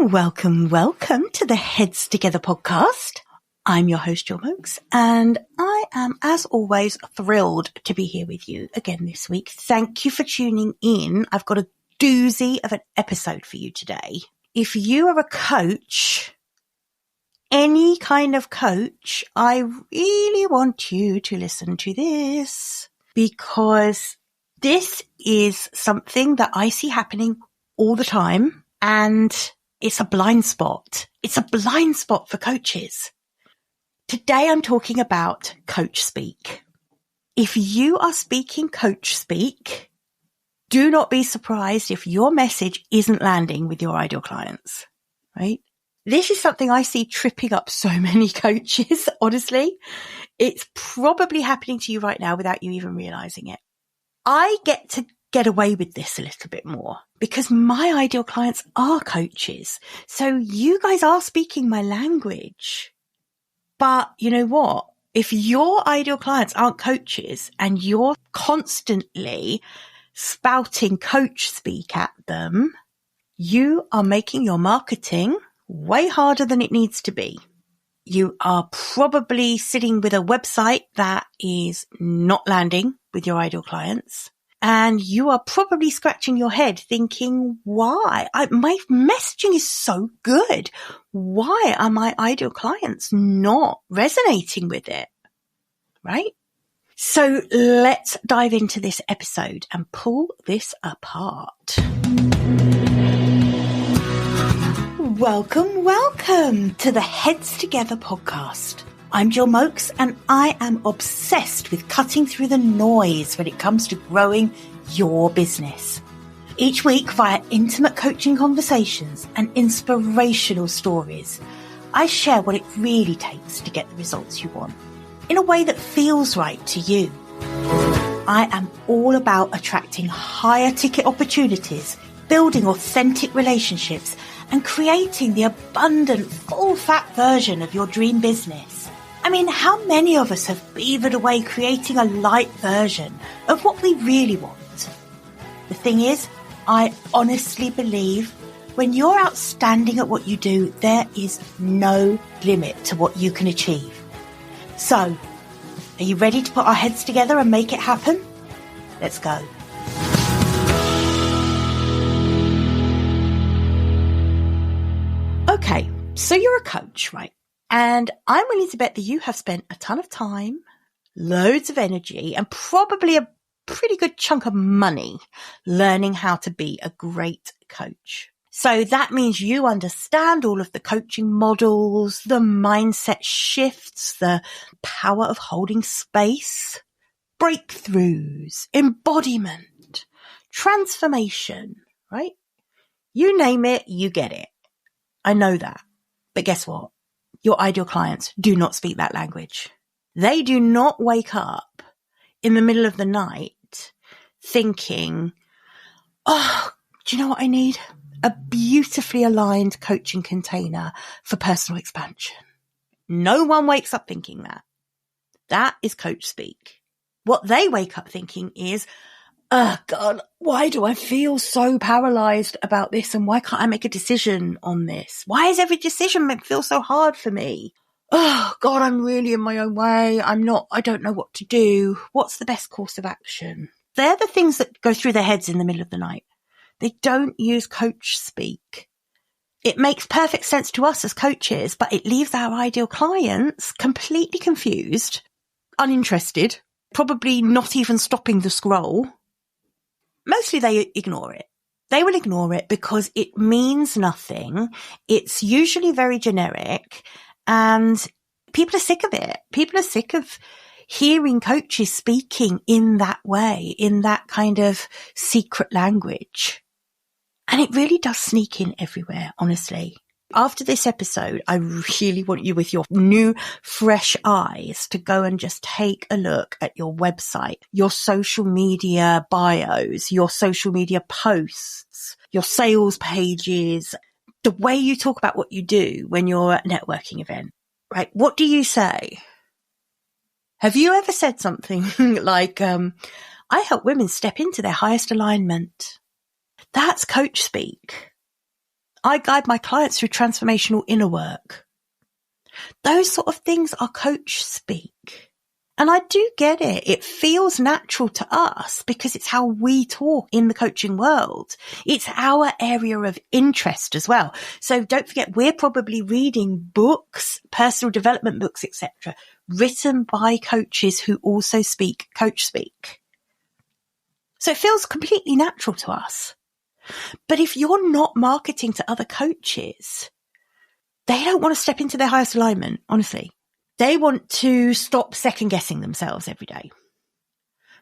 Welcome to the Heads Together podcast. I'm your host, Jill Mokes, and I am, as always, thrilled to be here with you again this week. Thank you for tuning in. I've got a doozy of an episode for you today. If you are a coach, any kind of coach, I really want you to listen to this because this is something that I see happening all the time, and it's a blind spot. It's a blind spot for coaches. Today I'm talking about coach speak. If you are speaking coach speak, do not be surprised if your message isn't landing with your ideal clients, right? This is something I see tripping up so many coaches, honestly. It's probably happening to you right now without you even realizing it. I get to get away with this a little bit more because my ideal clients are coaches. So you guys are speaking my language. But you know what? If your ideal clients aren't coaches and you're constantly spouting coach speak at them, you are making your marketing way harder than it needs to be. You are probably sitting with a website that is not landing with your ideal clients. And you are probably scratching your head thinking, why? My messaging is so good. Why are my ideal clients not resonating with it? Right? So let's dive into this episode and pull this apart. Welcome to the Heads Together podcast. I'm Jill Mokes, and I am obsessed with cutting through the noise when it comes to growing your business. Each week, via intimate coaching conversations and inspirational stories, I share what it really takes to get the results you want in a way that feels right to you. I am all about attracting higher ticket opportunities, building authentic relationships, and creating the abundant, full-fat version of your dream business. I mean, how many of us have beavered away creating a light version of what we really want? The thing is, I honestly believe when you're outstanding at what you do, there is no limit to what you can achieve. So, are you ready to put our heads together and make it happen? Let's go. Okay, so you're a coach, right? And I'm willing to bet that you have spent a ton of time, loads of energy, and probably a pretty good chunk of money learning how to be a great coach. So that means you understand all of the coaching models, the mindset shifts, the power of holding space, breakthroughs, embodiment, transformation, right? You name it, you get it. I know that. But guess what? Your ideal clients do not speak that language. They do not wake up in the middle of the night thinking, oh, do you know what I need? A beautifully aligned coaching container for personal expansion. No one wakes up thinking that. That is coach speak. What they wake up thinking is, oh God, why do I feel so paralyzed about this? And why can't I make a decision on this? Why is every decision feel so hard for me? Oh God, I'm really in my own way. I don't know what to do. What's the best course of action? They're the things that go through their heads in the middle of the night. They don't use coach speak. It makes perfect sense to us as coaches, but it leaves our ideal clients completely confused, uninterested, probably not even stopping the scroll. Mostly they ignore it. They will ignore it because it means nothing. It's usually very generic and people are sick of it. People are sick of hearing coaches speaking in that way, in that kind of secret language. And it really does sneak in everywhere, honestly. After this episode, I really want you with your new, fresh eyes to go and just take a look at your website, your social media bios, your social media posts, your sales pages, the way you talk about what you do when you're at a networking event, right? What do you say? Have you ever said something like, I help women step into their highest alignment? That's coach speak. I guide my clients through transformational inner work. Those sort of things are coach speak. And I do get it. It feels natural to us because it's how we talk in the coaching world. It's our area of interest as well. So don't forget, we're probably reading books, personal development books, etc., written by coaches who also speak coach speak. So it feels completely natural to us. But if you're not marketing to other coaches, they don't want to step into their highest alignment, honestly. They want to stop second guessing themselves every day.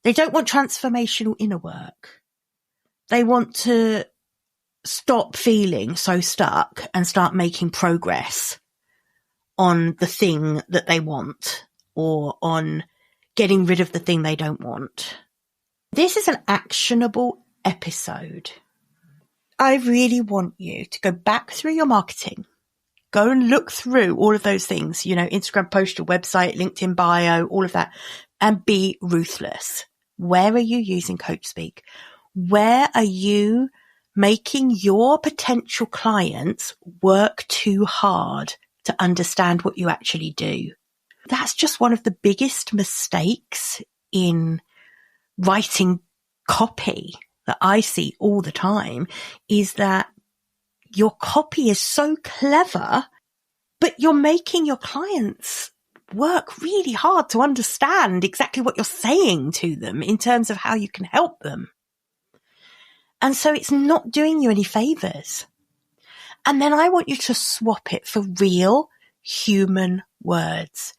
They don't want transformational inner work. They want to stop feeling so stuck and start making progress on the thing that they want or on getting rid of the thing they don't want. This is an actionable episode. I really want you to go back through your marketing. Go and look through all of those things, Instagram post, your website, LinkedIn bio, all of that, and be ruthless. Where are you using coach speak? Where are you making your potential clients work too hard to understand what you actually do? That's just one of the biggest mistakes in writing copy that I see all the time, is that your copy is so clever, but you're making your clients work really hard to understand exactly what you're saying to them in terms of how you can help them. And so it's not doing you any favors. And then I want you to swap it for real human words.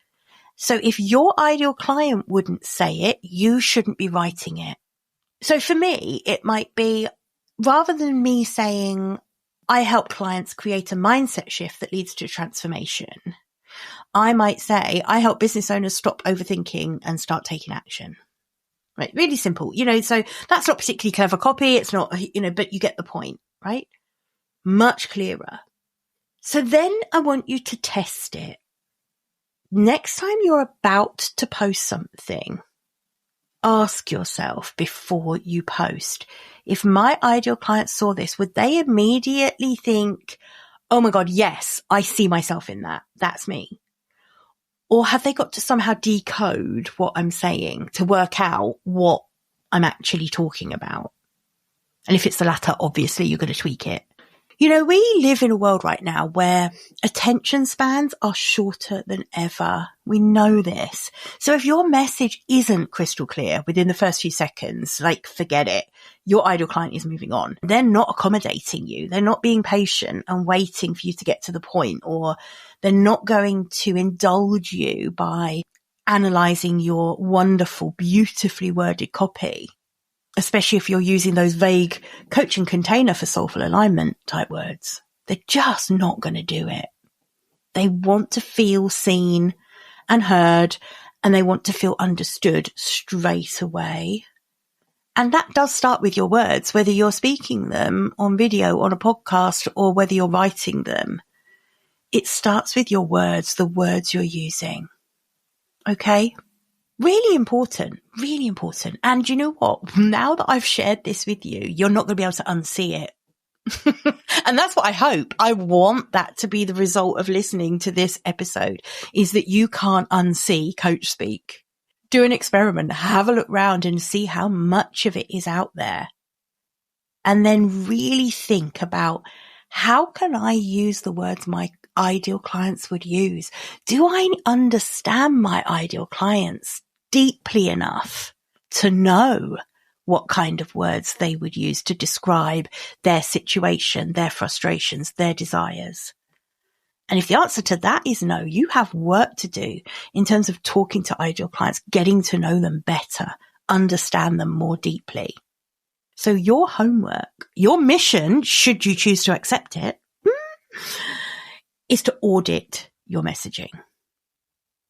So if your ideal client wouldn't say it, you shouldn't be writing it. So for me, it might be, rather than me saying, I help clients create a mindset shift that leads to transformation, I might say, I help business owners stop overthinking and start taking action. Right? Really simple. So that's not particularly clever copy. It's not, but you get the point, right? Much clearer. So then I want you to test it. Next time you're about to post something, ask yourself before you post, if my ideal client saw this, would they immediately think, oh my God, yes, I see myself in that. That's me. Or have they got to somehow decode what I'm saying to work out what I'm actually talking about? And if it's the latter, obviously you're going to tweak it. We live in a world right now where attention spans are shorter than ever. We know this. So if your message isn't crystal clear within the first few seconds, forget it. Your ideal client is moving on. They're not accommodating you. They're not being patient and waiting for you to get to the point, or they're not going to indulge you by analyzing your wonderful, beautifully worded copy. Especially if you're using those vague coaching container for soulful alignment type words. They're just not going to do it. They want to feel seen and heard, and they want to feel understood straight away. And that does start with your words, whether you're speaking them on video, on a podcast, or whether you're writing them. It starts with your words, the words you're using. Okay? Really important, really important. And you know what? Now that I've shared this with you, you're not going to be able to unsee it. And that's what I hope. I want that to be the result of listening to this episode, is that you can't unsee coach speak. Do an experiment, have a look around and see how much of it is out there. And then really think about, how can I use the words my ideal clients would use? Do I understand my ideal clients deeply enough to know what kind of words they would use to describe their situation, their frustrations, their desires? And if the answer to that is no, you have work to do in terms of talking to ideal clients, getting to know them better, understand them more deeply. So your homework, your mission, should you choose to accept it, is to audit your messaging.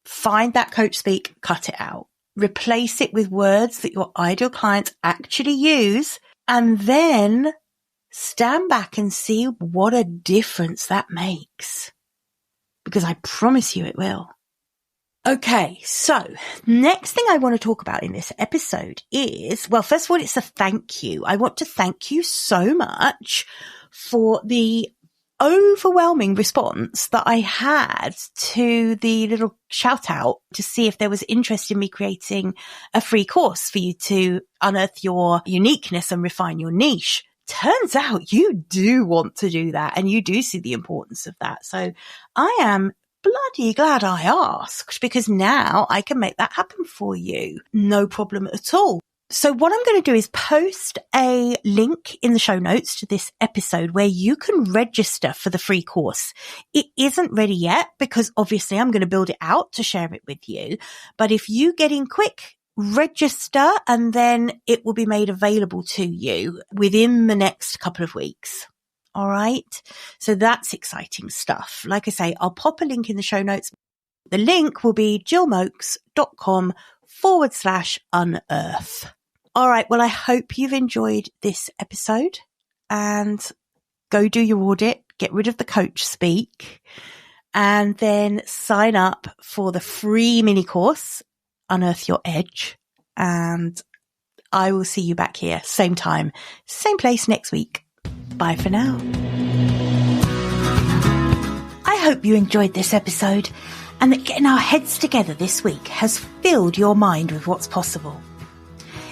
Find that coach speak, cut it out. Replace it with words that your ideal clients actually use, and then stand back and see what a difference that makes. Because I promise you it will. Okay, so next thing I want to talk about in this episode is, well, first of all, it's a thank you. I want to thank you so much for the overwhelming response that I had to the little shout out to see if there was interest in me creating a free course for you to unearth your uniqueness and refine your niche. Turns out you do want to do that and you do see the importance of that. So I am bloody glad I asked, because now I can make that happen for you. No problem at all. So what I'm going to do is post a link in the show notes to this episode where you can register for the free course. It isn't ready yet because obviously I'm going to build it out to share it with you. But if you get in quick, register and then it will be made available to you within the next couple of weeks. All right. So that's exciting stuff. Like I say, I'll pop a link in the show notes. The link will be jillmokes.com/unearth. All right. Well, I hope you've enjoyed this episode and go do your audit, get rid of the coach speak, and then sign up for the free mini course, Unearth Your Edge. And I will see you back here, same time, same place next week. Bye for now. I hope you enjoyed this episode and that getting our heads together this week has filled your mind with what's possible.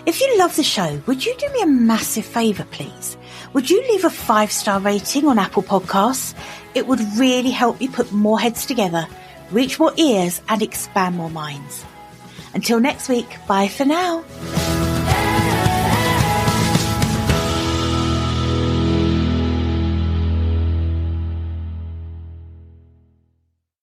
If you love the show, would you do me a massive favour, please? Would you leave a 5-star rating on Apple Podcasts? It would really help me put more heads together, reach more ears and expand more minds. Until next week, bye for now.